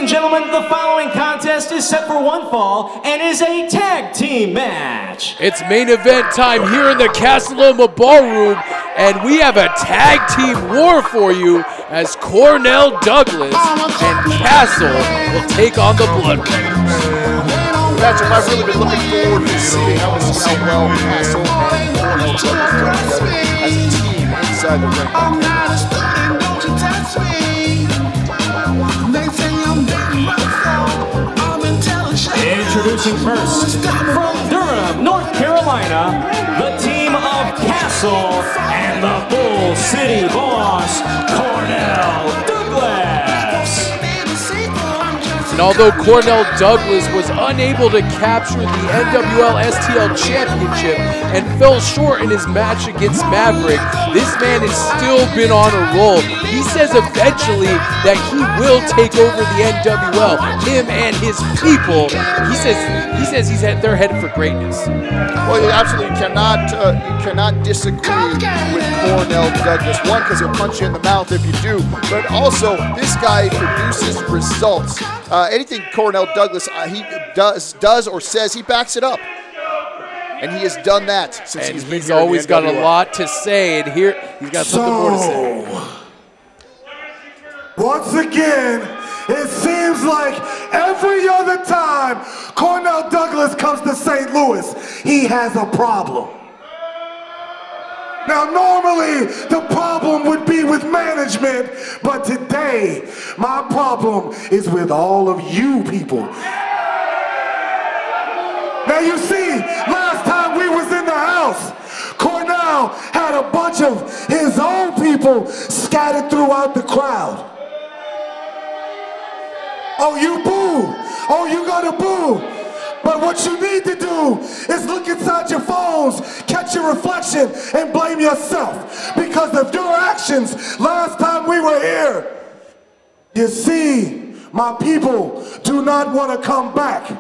and gentlemen, the following contest is set for one fall and is a tag team match. It's main event time here in the Casa Loma Ballroom, and we have a tag team war for you as Cornell Douglas and Castle will take on the Blood Brothers. Matchup I've really been looking forward to seeing. I want to see how well Castle and Cornell Douglas come together as a team inside the ring. Introducing first, from Durham, North Carolina, the team of Castle and the Bull City Boss, Cornell Douglas. And although Cornell Douglas was unable to capture the NWL STL Championship and fell short in his match against Maverick, this man has still been on a roll. He says eventually that he will take over the NWL, him and his people. He says they're headed for greatness. Well, you absolutely cannot disagree with Cornell Douglas. One, because he'll punch you in the mouth if you do, but also this guy produces results. Anything Cornell Douglas he does or says, he backs it up. And he has done that since he's been here. He's always got a lot to say, and here he's got something more to say. Once again, it seems like every other time Cornell Douglas comes to St. Louis, he has a problem. Now, normally the problem would be with management, but today my problem is with all of you people. Now, you see, last time we was in the house, Cornell had a bunch of his own people scattered throughout the crowd. Oh, you boo. Oh, you gonna boo. But what you need to do is look inside your phones, catch your reflection, and blame yourself because of your actions last time we were here. You see, my people do not want to come back.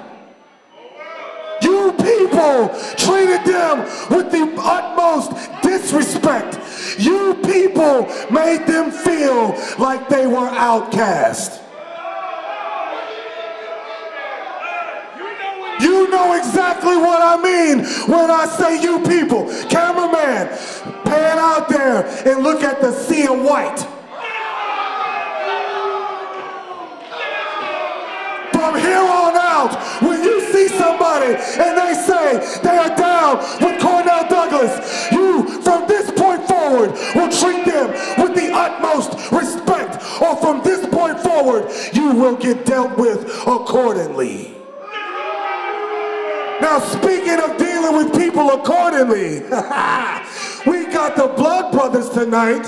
You people treated them with the utmost disrespect. You people made them feel like they were outcast. You know exactly what I mean when I say you people. Cameraman, pan out there and look at the sea of white. From here on out, when you see somebody and they say they are down with Cornell Douglas, you, from this point forward, will treat them with the utmost respect, or from this point forward, you will get dealt with accordingly. Now, speaking of dealing with people accordingly, we got the Blood Brothers tonight.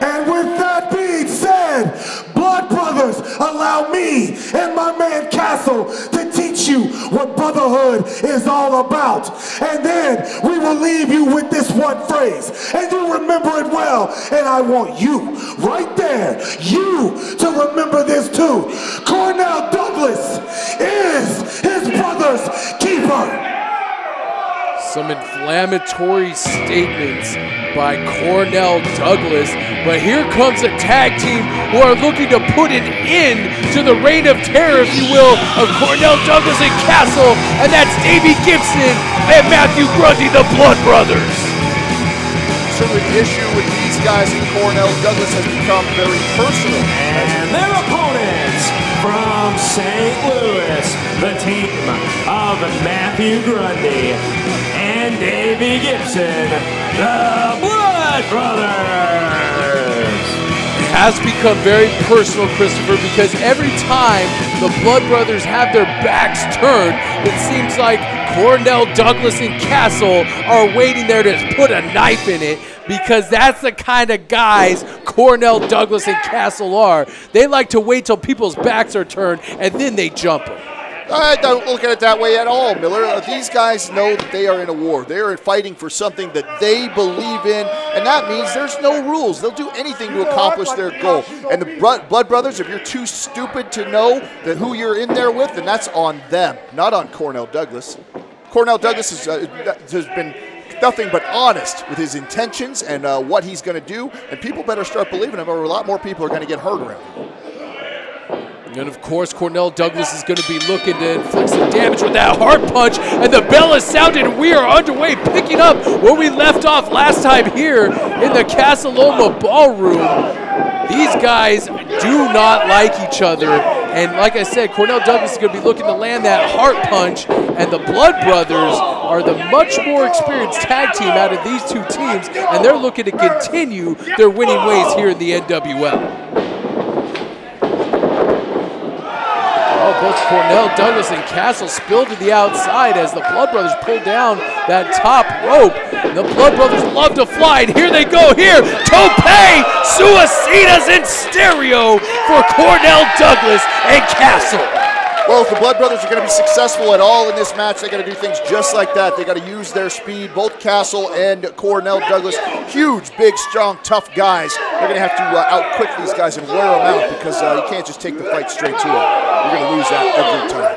And with that being said, Blood Brothers, allow me and my man Castle to teach you what brotherhood is all about. And then we will leave you with this one phrase. And you remember it well. And I want you, right there, you to remember this too. Cornell Douglas is his brother's keeper. Some inflammatory statements by Cornell Douglas, but here comes a tag team who are looking to put an end to the reign of terror, if you will, of Cornell Douglas and Castle, and that's Davey Gibson and Matthew Grundy, the Blood Brothers. Certainly the issue with these guys and Cornell Douglas has become very personal. And their opponents from St. Louis, the team of Matthew Grundy and Davey Gibson, the Blood Brothers. It has become very personal, Christopher, because every time the Blood Brothers have their backs turned, it seems like Cornell Douglas and Castle are waiting there to put a knife in it, because that's the kind of guys Cornell Douglas and Castle are. They like to wait till people's backs are turned and then they jump them. I don't look at it that way at all, Miller. These guys know that they are in a war. They are fighting for something that they believe in, and that means there's no rules. They'll do anything to accomplish their goal. And the Blood Brothers, if you're too stupid to know that who you're in there with, then that's on them, not on Cornell Douglas. Cornell Douglas has been nothing but honest with his intentions and what he's going to do, and people better start believing him, or a lot more people are going to get hurt around him. And of course, Cornell Douglas is going to be looking to inflict some damage with that heart punch, and the bell is sounded, and we are underway, picking up where we left off last time here in the Casa Loma Ballroom. These guys do not like each other, and like I said, Cornell Douglas is going to be looking to land that heart punch, and the Blood Brothers are the much more experienced tag team out of these two teams, and they're looking to continue their winning ways here in the NWL. Both Cornell Douglas and Castle spilled to the outside as the Blood Brothers pull down that top rope. The Blood Brothers love to fly, and here they go here. Tope Suicidas in stereo for Cornell Douglas and Castle. Well, if the Blood Brothers are going to be successful at all in this match, they got to do things just like that. They got to use their speed. Both Castle and Cornell Douglas, huge, big, strong, tough guys. They're going to have to out-quick these guys and wear them out, because you can't just take the fight straight to them. You're going to lose that every time.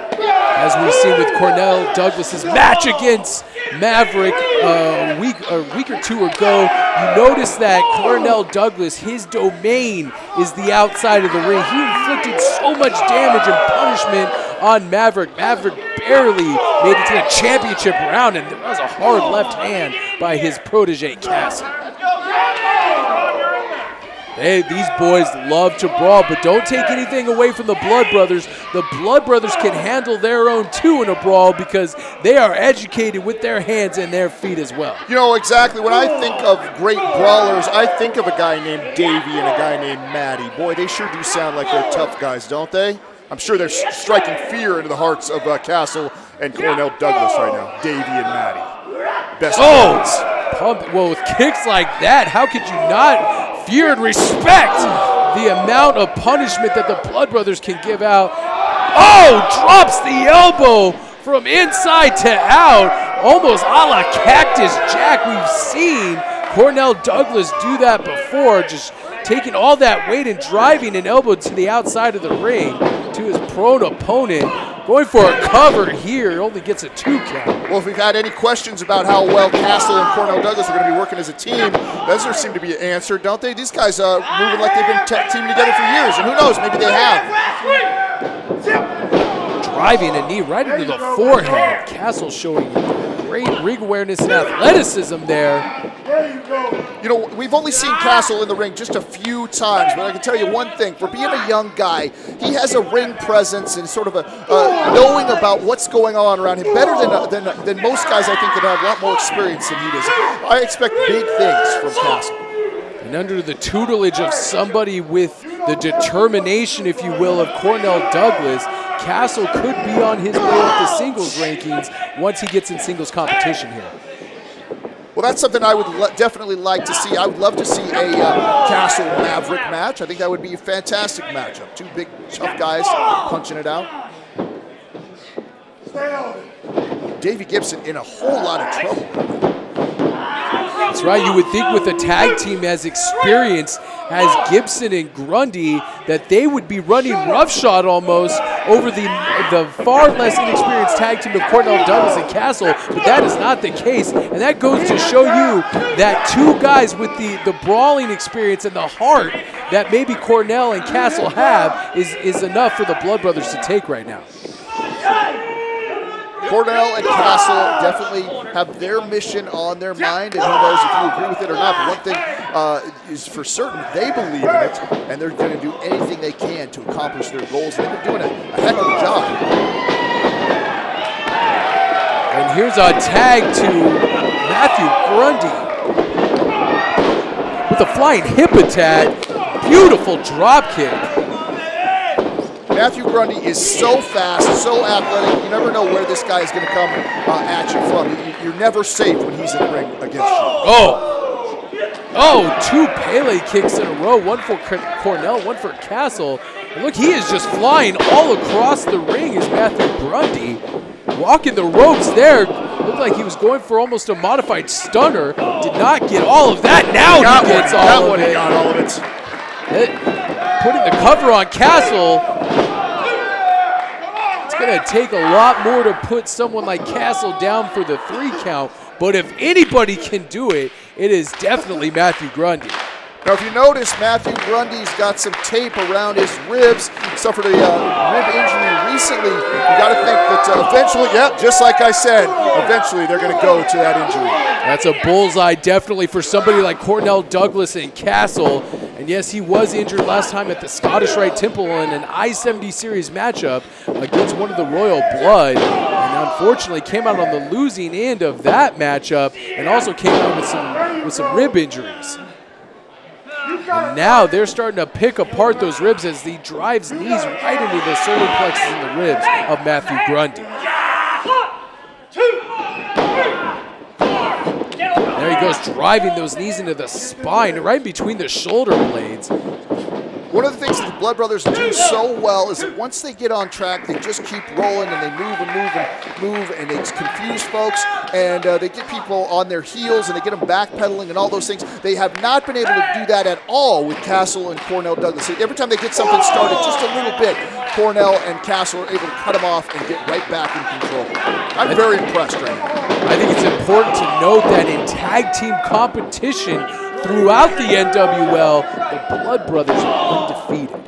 As we've seen with Cornell Douglas's match against Maverick a week or two ago, you notice that Cornell Douglas, his domain is the outside of the ring. He inflicted so much damage and punishment on Maverick. Maverick barely made it to the championship round, and that was a hard left hand by his protege, Castle. These boys love to brawl, but don't take anything away from the Blood Brothers. The Blood Brothers can handle their own too in a brawl, because they are educated with their hands and their feet as well. You know, exactly. When I think of great brawlers, I think of a guy named Davey and a guy named Matty. Boy, they sure do sound like they're tough guys, don't they? I'm sure they're striking fear into the hearts of Castle and Cornell Douglas right now. Davey and Matty. Best friends. Well, with kicks like that, how could you not fear and respect the amount of punishment that the Blood Brothers can give out? Oh, drops the elbow from inside to out, almost a la Cactus Jack. We've seen Cornell Douglas do that before, just taking all that weight and driving an elbow to the outside of the ring to his prone opponent. Going for a cover here, only gets a 2 count. Well, if we've had any questions about how well Castle and Cornell Douglas are going to be working as a team, those seem to be answered, don't they? These guys are moving like they've been teaming together for years, and who knows, maybe they have. Driving a knee right into the forehead. Castle showing great ring awareness and athleticism there. You know, we've only seen Castle in the ring just a few times, but I can tell you one thing. For being a young guy, he has a ring presence and sort of a knowing about what's going on around him better than most guys, I think, that have a lot more experience than he does. I expect big things from Castle. And under the tutelage of somebody with the determination, if you will, of Cornell Douglas, Castle could be on his way up the singles rankings once he gets in singles competition here. Well, that's something I would definitely like to see. I would love to see a Castle Maverick match. I think that would be a fantastic matchup. Two big, tough guys punching it out. Davey Gibson in a whole lot of trouble. That's right. You would think with a tag team as experienced as Gibson and Grundy that they would be running roughshod almost over the far less inexperienced tag team of Cornell Douglas and Castle, but that is not the case. And that goes to show you that two guys with the brawling experience and the heart that maybe Cornell and Castle have is enough for the Blood Brothers to take right now. Cornell and Castle definitely have their mission on their mind, and who knows if you agree with it or not, but one thing is for certain, they believe in it, and they're going to do anything they can to accomplish their goals, and they've been doing a heck of a job. And here's a tag to Matthew Grundy with a flying hip attack, beautiful drop kick. Matthew Grundy is so fast, so athletic. You never know where this guy is going to come at you from. You're never safe when he's in the ring against you. Oh, 2 Pele kicks in a row. One for Cornell, one for Castle. And look, he is just flying all across the ring as Matthew Grundy. Walking the ropes there. Looked like he was going for almost a modified stunner. Did not get all of that. Now he gets all of it. He got all of it. Putting the cover on Castle. It's going to take a lot more to put someone like Castle down for the 3 count. But if anybody can do it, it is definitely Matthew Grundy. Now, if you notice, Matthew Grundy's got some tape around his ribs. Suffered a rib injury recently. You got to think that eventually, yeah, just like I said, eventually they're going to go to that injury. That's a bullseye definitely for somebody like Cornell Douglas and Castle. And yes, he was injured last time at the Scottish Rite Temple in an I-70 series matchup against one of the Royal Blood. And unfortunately came out on the losing end of that matchup and also came out with some rib injuries. And now they're starting to pick apart those ribs as he drives knees right into the solar plexus in the ribs of Matthew Grundy. There he goes, driving those knees into the spine, right between the shoulder blades. One of the things that the Blood Brothers do so well is that once they get on track, they just keep rolling and they move and move and move, and they confuse folks, and they get people on their heels and they get them backpedaling and all those things. They have not been able to do that at all with Castle and Cornell Douglas. Every time they get something started just a little bit, Cornell and Castle are able to cut them off and get right back in control. I'm very impressed right now. I think it's important to note that in tag team competition throughout the NWL, the Blood Brothers are undefeated.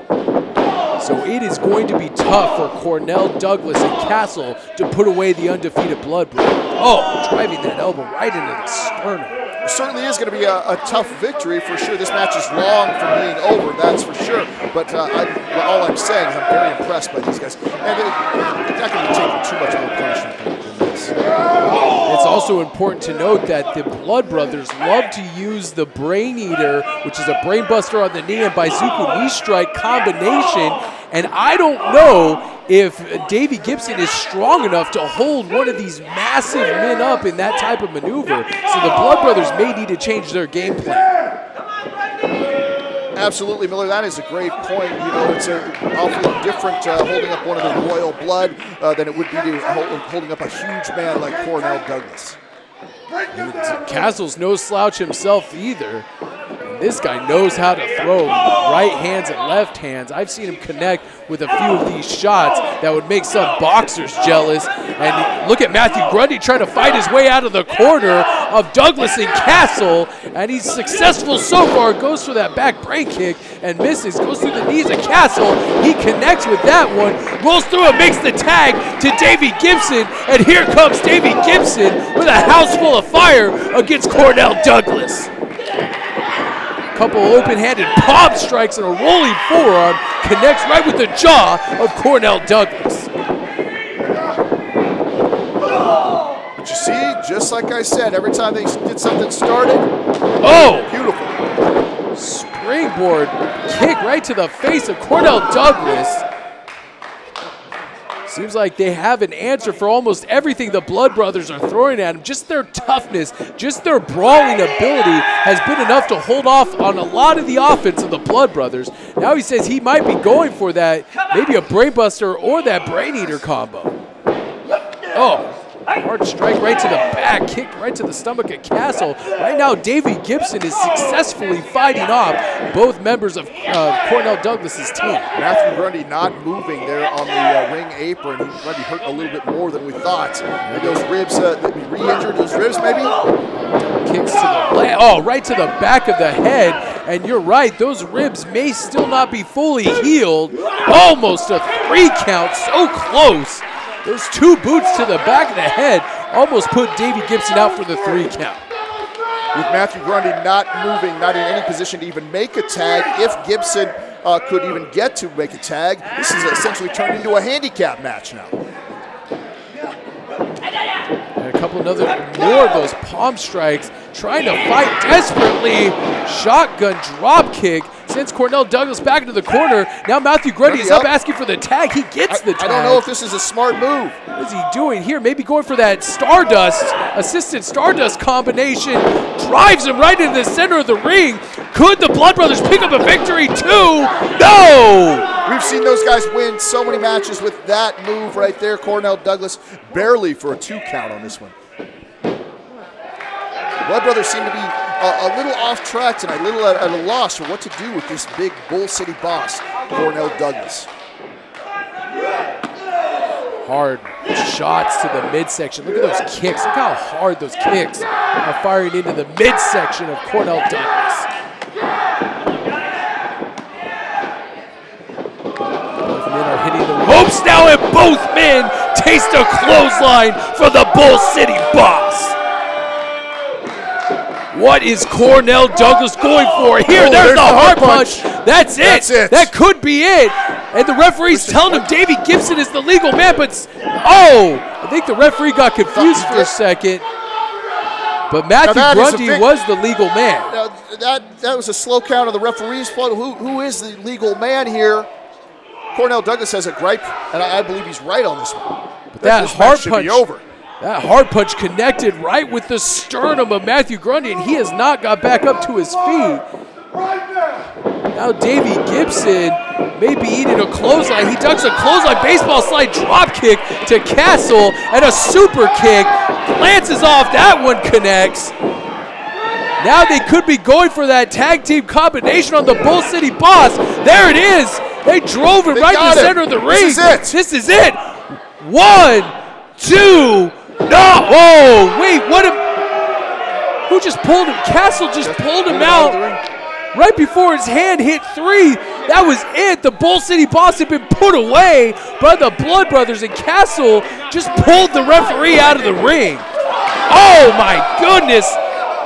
So it is going to be tough for Cornell Douglas and Castle to put away the undefeated Blood Brothers. Oh, driving that elbow right into the sternum. It certainly is going to be a tough victory for sure. This match is long from being over, that's for sure. But all I'm saying is I'm very impressed by these guys. And it's not going to be taking too much more punishment than this. It's also important to note that the Blood Brothers love to use the Brain Eater, which is a brain buster on the knee and Baizuku knee strike combination. And I don't know if Davey Gibson is strong enough to hold one of these massive men up in that type of maneuver. So the Blood Brothers may need to change their game plan. Absolutely, Miller. That is a great point. You know, it's awfully different holding up one of the Royal Blood than it would be to holding up a huge man like Cornell Douglas. Castle's no slouch himself either. And this guy knows how to throw right hands and left hands. I've seen him connect with a few of these shots that would make some boxers jealous. And look at Matthew Grundy trying to fight his way out of the corner of Douglas and Castle. And he's successful so far. Goes for that back brain kick and misses. Goes through the knees of Castle. He connects with that one. Rolls through and makes the tag to Davey Gibson. And here comes Davey Gibson with a house full of fire against Cornell Douglas. Couple open-handed palm strikes and a rolling forearm connects right with the jaw of Cornell Douglas. But you see, just like I said, every time they get something started, oh, beautiful. Springboard kick right to the face of Cornell Douglas. Seems like they have an answer for almost everything the Blood Brothers are throwing at him. Just their toughness, just their brawling ability has been enough to hold off on a lot of the offense of the Blood Brothers. Now he says he might be going for that, maybe a Brainbuster or that Brain Eater combo. Oh, hard strike right to the back, kick right to the stomach of Castle. Right now, Davey Gibson is successfully fighting off both members of Cornell Douglas's team. Matthew Grundy not moving there on the ring apron. He might be hurt a little bit more than we thought. And those ribs, re-injured those ribs maybe? Kicks to the right to the back of the head. And you're right, those ribs may still not be fully healed. Almost a 3 count, so close. Those 2 boots to the back of the head almost put Davey Gibson out for the 3 count. With Matthew Grundy not moving, not in any position to even make a tag, if Gibson could even get to make a tag, this is essentially turned into a handicap match now. And a couple more of those palm strikes, trying to fight desperately. Shotgun drop kick sends Cornell Douglas back into the corner. Now Matthew Grundy is up asking for the tag. He gets the tag. I don't know if this is a smart move. What is he doing here? Maybe going for that Stardust, assisted Stardust combination. Drives him right into the center of the ring. Could the Blood Brothers pick up a victory too? No! We've seen those guys win so many matches with that move right there. Cornell Douglas barely for a 2 count on this one. Blood Brothers seem to be a little off track tonight, a little at a loss for what to do with this big Bull City boss, Cornell Douglas. Hard shots to the midsection. Look at those kicks. Look how hard those kicks are firing into the midsection of Cornell Douglas. Both men are hitting the ropes now, and both men taste a clothesline for the Bull City Boss. What is Cornell Douglas going for here? Oh, there's the hard punch. That's it. That's it. That could be it. And the referee's telling him Davey Gibson is the legal man, but I think the referee got confused for a second. But Matthew Grundy was the legal man. That was a slow count of the referee's fault. Who is the legal man here? Cornell Douglas has a gripe, and I believe he's right on this one. But that hard punch, that hard punch connected right with the sternum of Matthew Grundy, and he has not got back up to his feet. Now Davey Gibson may be eating a clothesline. He ducks a clothesline baseball slide drop kick to Castle, and a super kick glances off. That one connects. Now they could be going for that tag team combination on the Bull City Boss. There it is. They drove him right to the center of the ring. This is it. This is it. 1, 2, no. Oh, wait, who just pulled him? Castle just pulled him out right before his hand hit 3. That was it. The Bull City Boss had been put away by the Blood Brothers, and Castle just pulled the referee out of the ring. Oh, my goodness.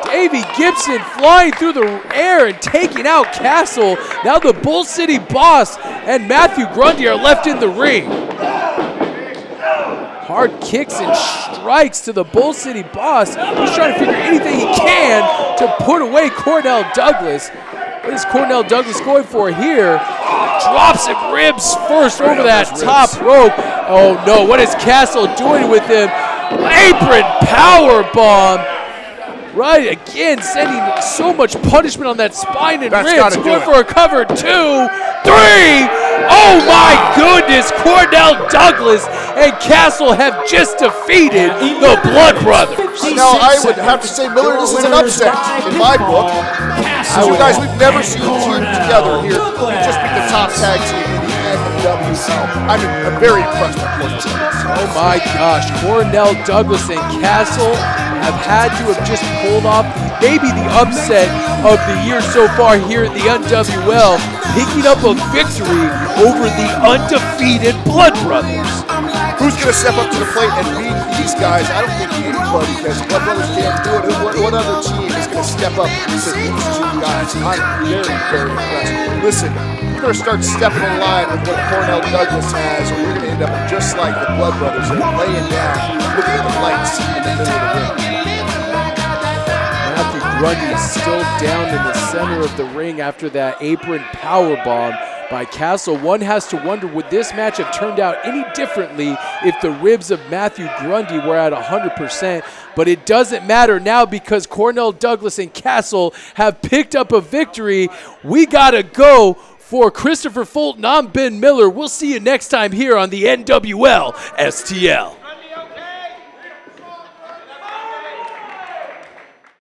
Davey Gibson flying through the air and taking out Castle. Now the Bull City Boss and Matthew Grundy are left in the ring. Hard kicks and strikes to the Bull City Boss. He's trying to figure anything he can to put away Cornell Douglas. What is Cornell Douglas going for here? Drops him ribs first over that top rope. Oh no, what is Castle doing with him? Apron power bomb. Right, again, sending so much punishment on that spine and ribs. Going for a cover, 2, 3. Oh my goodness, Cornell Douglas and Castle have just defeated the Blood Brothers. Now, I would have to say, Miller, this is an upset in my book. You guys, we've never seen a team together here. We just beat the top tag team in the NWL. I'm very impressed with Cornell Douglas. Oh my gosh, Cornell Douglas and Castle have had to have just pulled off maybe the upset of the year so far here in the NWL, picking up a victory over the undefeated Blood Brothers. Who's going to step up to the plate and beat these guys? I don't think anybody, because Blood Brothers can't do it. What other team is going to step up to these two guys? I'm very, very impressed. Listen, we're going to start stepping in line with what Cornell Douglas has, or we're going to end up just like the Blood Brothers. They're laying down, looking at the lights in the middle of the ring. Grundy is still down in the center of the ring after that apron powerbomb by Castle. One has to wonder, would this match have turned out any differently if the ribs of Matthew Grundy were at 100%? But it doesn't matter now because Cornell Douglas and Castle have picked up a victory. We gotta go. For Christopher Fulton, I'm Ben Miller. We'll see you next time here on the NWL STL.